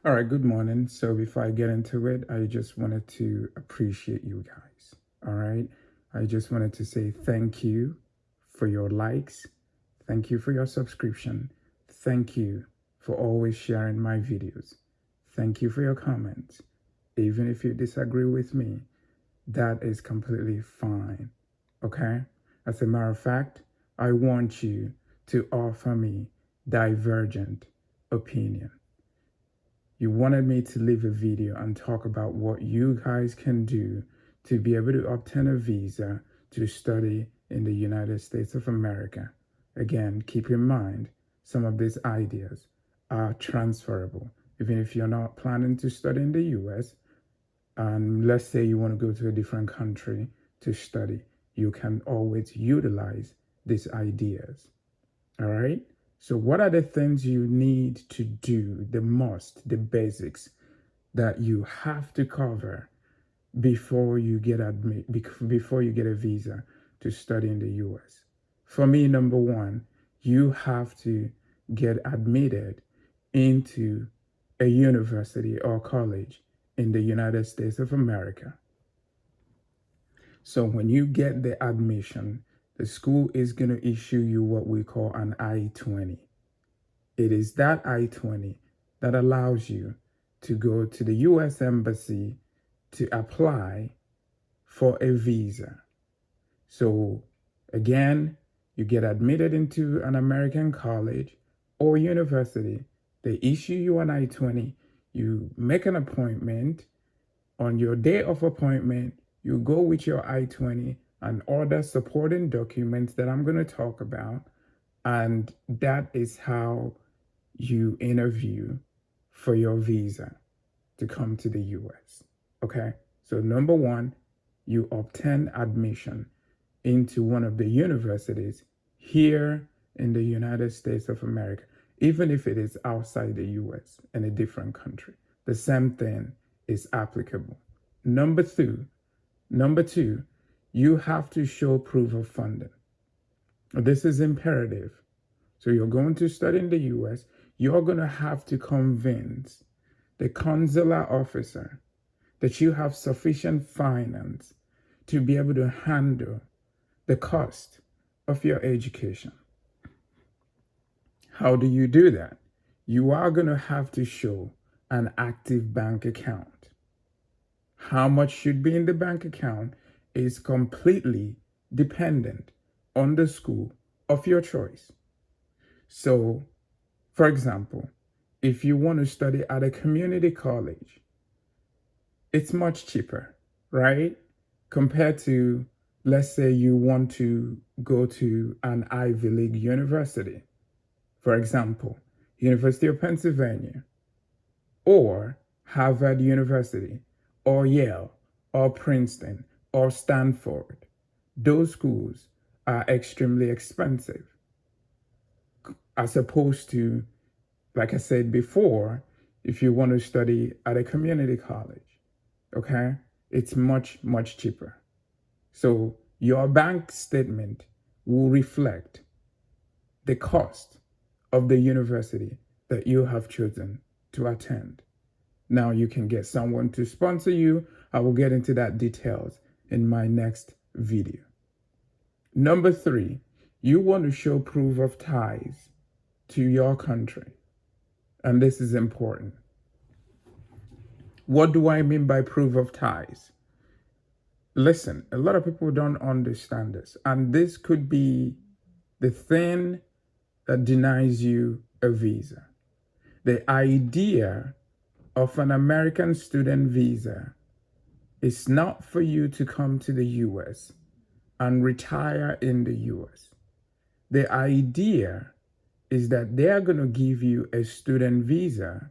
All right, good morning. So before I get into it, I just wanted to appreciate you guys. All right. I just wanted to say thank you for your likes. Thank you for your subscription. Thank you for always sharing my videos. Thank you for your comments. Even if you disagree with me, that is completely fine. Okay? As a matter of fact, I want you to offer me divergent opinion. You wanted me to leave a video and talk about what you guys can do to be able to obtain a visa to study in the United States of America. Again, keep in mind, some of these ideas are transferable. Even if you're not planning to study in the US, and let's say you want to go to a different country to study, you can always utilize these ideas. All right. So, what are the things you need to do, the basics that you have to cover before you get before you get a visa to study in the US? For me, number one, you have to get admitted into a university or college in the United States of America. So when you get the admission, the school is going to issue you what we call an I-20. It is that I-20 that allows you to go to the US Embassy to apply for a visa. So again, you get admitted into an American college or university. They issue you an I-20. You make an appointment. On your day of appointment, you go with your I-20 and order supporting documents that I'm going to talk about. And that is how you interview for your visa to come to the US. Okay? So, number one, you obtain admission into one of the universities here in the United States of America, even if it is outside the US in a different country. The same thing is applicable. Number two, you have to show proof of funding. This is imperative. So you're going to study in the US, you're going to have to convince the consular officer that you have sufficient finance to be able to handle the cost of your education. How do you do that? You are going to have to show an active bank account. How much should be in the bank account is completely dependent on the school of your choice. So, for example, if you want to study at a community college, it's much cheaper, right? Compared to, let's say you want to go to an Ivy League university, for example, University of Pennsylvania, or Harvard University, or Yale, or Princeton, or Stanford. Those schools are extremely expensive, as opposed to, like I said before, if you want to study at a community college, okay, it's much, much cheaper. So your bank statement will reflect the cost of the university that you have chosen to attend. Now you can get someone to sponsor you. I will get into that details in my next video. Number three, you want to show proof of ties to your country. And this is important. What do I mean by proof of ties? Listen, a lot of people don't understand this. And this could be the thing that denies you a visa. The idea of an American student visa is not for you to come to the US and retire in the US. The idea is that they are going to give you a student visa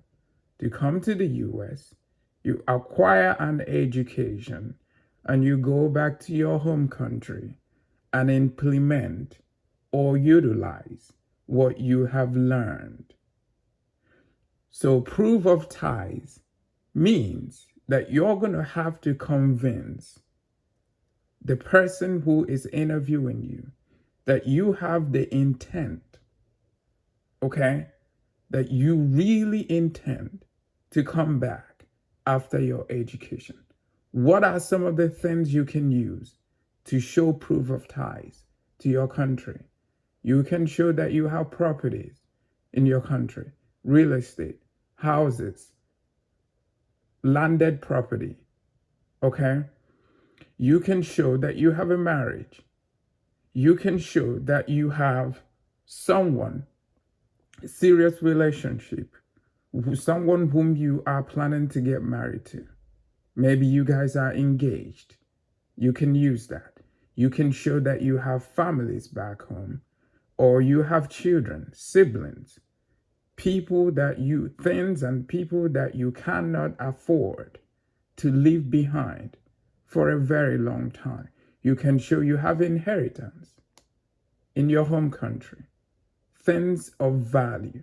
to come to the US, you acquire an education, and you go back to your home country and implement or utilize what you have learned. So proof of ties means that you're going to have to convince the person who is interviewing you that you have the intent, okay, that you really intend to come back after your education? What are some of the things you can use to show proof of ties to your country? You can show that you have properties in your country, real estate, houses, landed property, okay? You can show that you have a marriage. You can show that you have someone, a serious relationship, someone whom you are planning to get married to. Maybe you guys are engaged. You can use that. You can show that you have families back home, or you have children, siblings, things and people that you cannot afford to leave behind for a very long time. You can show you have inheritance in your home country, things of value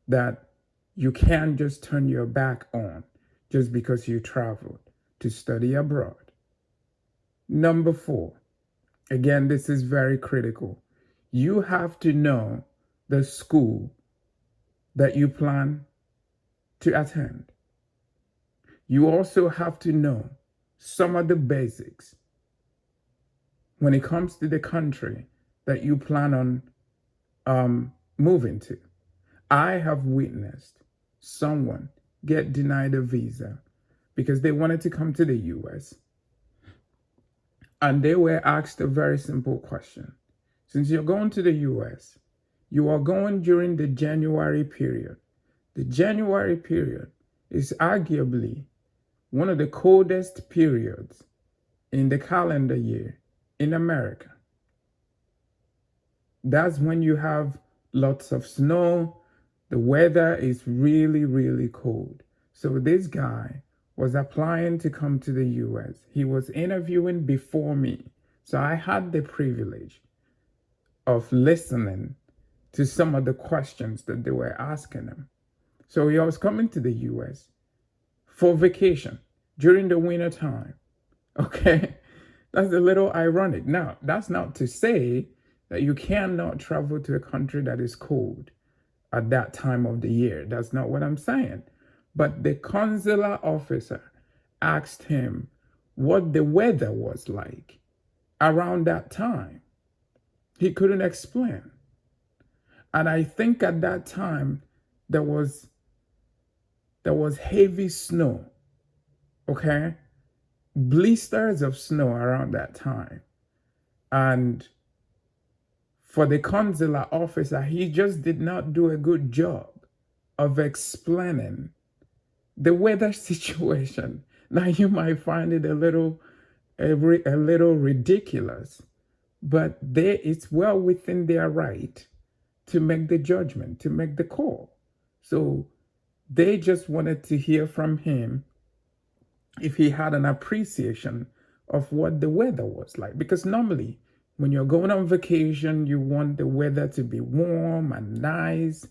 that you can't just turn your back on just because you traveled to study abroad. Number 4, again, this is very critical. You have to know the school that you plan to attend. You also have to know some of the basics when it comes to the country that you plan on moving to. I have witnessed someone get denied a visa because they wanted to come to the US, and they were asked a very simple question. Since you're going to the US, you are going during the January period. The January period is arguably one of the coldest periods in the calendar year in America. That's when you have lots of snow. The weather is really, really cold. So this guy was applying to come to the US. He was interviewing before me. So I had the privilege of listening to some of the questions that they were asking him. So he was coming to the US for vacation during the winter time. Okay, that's a little ironic. Now, that's not to say that you cannot travel to a country that is cold at that time of the year. That's not what I'm saying. But the consular officer asked him what the weather was like around that time. He couldn't explain. And I think at that time there was heavy snow, okay? Blisters of snow around that time. And for the consular officer, he just did not do a good job of explaining the weather situation. Now you might find it a little ridiculous, but it's well within their right to make the judgment, to make the call. So they just wanted to hear from him if he had an appreciation of what the weather was like. Because normally, when you're going on vacation, you want the weather to be warm and nice.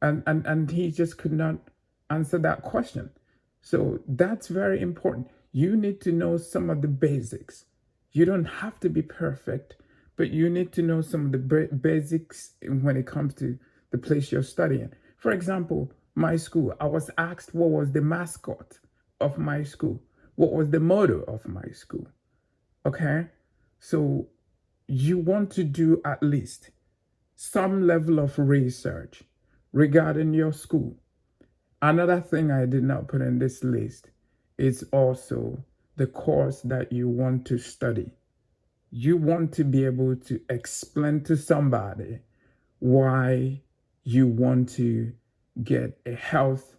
And he just could not answer that question. So that's very important. You need to know some of the basics. You don't have to be perfect, but you need to know some of the basics when it comes to the place you're studying. For example, my school, I was asked what was the mascot of my school, what was the motto of my school. Okay, so you want to do at least some level of research regarding your school. Another thing I did not put in this list is also the course that you want to study. You want to be able to explain to somebody why you want to get a health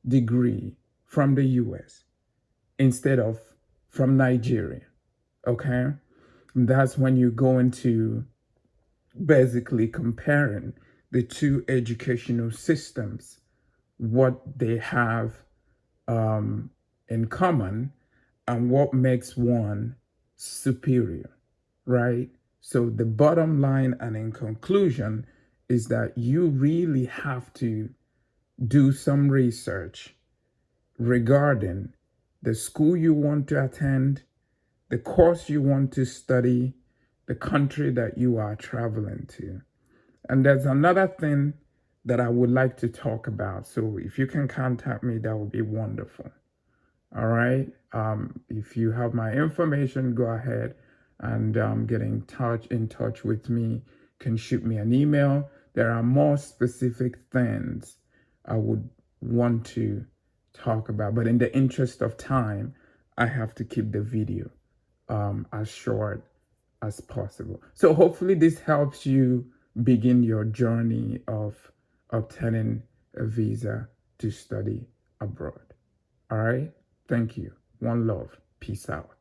degree from the US instead of from Nigeria. Okay? That's when you go into basically comparing the two educational systems, what they have in common and what makes one superior, right? So the bottom line and in conclusion is that you really have to do some research regarding the school you want to attend, the course you want to study, the country that you are traveling to. And there's another thing that I would like to talk about. So if you can contact me, that would be wonderful. All right. If you have my information, go ahead and get in touch with me. You can shoot me an email. There are more specific things I would want to talk about, but in the interest of time, I have to keep the video as short as possible. So hopefully this helps you begin your journey of obtaining a visa to study abroad. All right. Thank you. One love. Peace out.